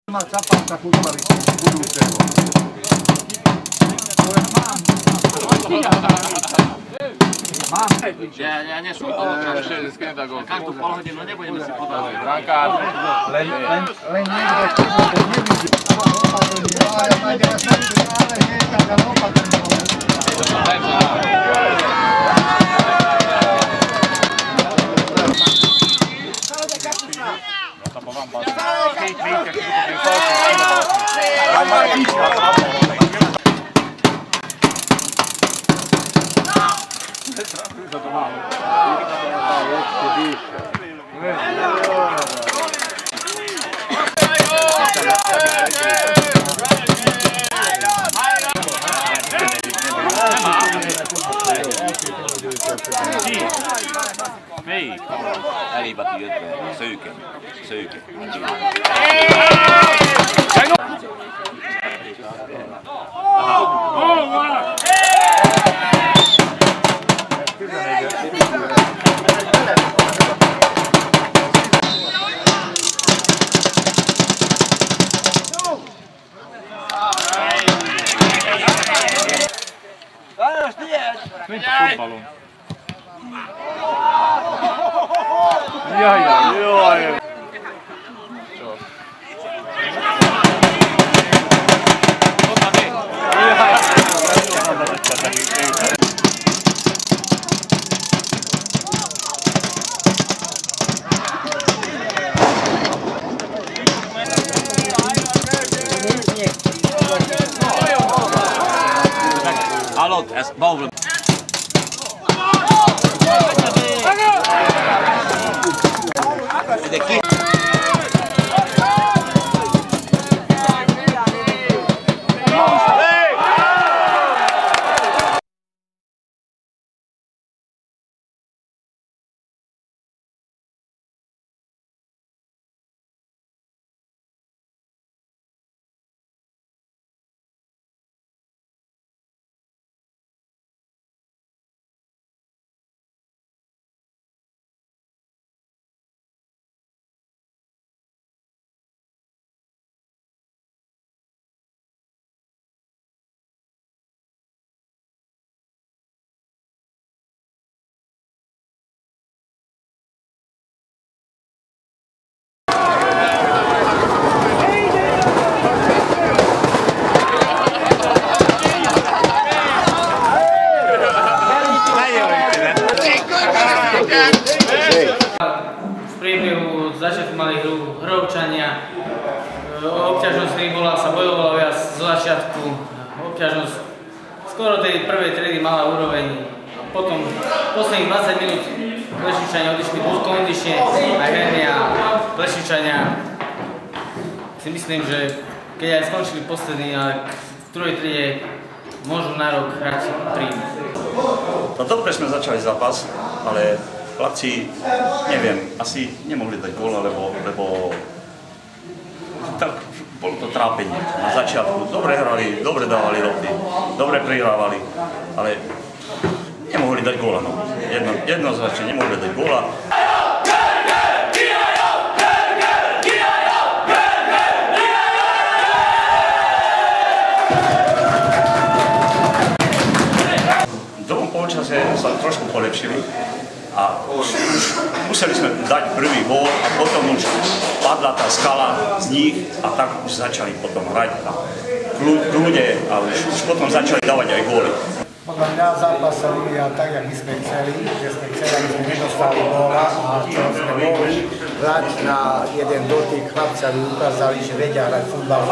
Zapása futbalistu budúceho. Mám. Ja nie som každú pol hodinu nebudeme si podávať. Len niekto to nevidí. Opatrný, ale nájde na srdci, ale nie je taká opatrný. Hei! Älibati jöttä. Söyke. Söyke. Jaj. Aloit, es boven. V priebehu začiatku mali hru hrovčania, obťažnosť hry bola, sa bojovala viac zo začiatku, obťažnosť skoro tej prvej triedy mala úroveň. Potom posledných 20 minút Plešičania odišli kondične, aj Henry a Plešičania. Si myslím, že keď aj skončili poslední, ale v druhej triede môžu na rok hrať príjmy. No dobre sme začali zápas, ale chlapci, neviem, asi nemohli dať gól, lebo tak bolo to trápenie na začiatku. Dobre hrali, dobre dávali lopty, dobre prihrávali, ale nemohli dať góla. No. Jednoznačne nemohli dať góla. V druhom polčase sa trošku polepšili a museli sme dať prvý gól a potom už padla tá skala z nich a tak už začali potom hrať a kľude a už potom začali dávať aj góly. Podľa mňa zápas sa vyvíjal tak, jak my sme chceli, že sme chceli, aby sme nedostali góla a čo sme mohli hrať na jeden dotyk, chlapci aby ukázali, že vedia hrať futbal.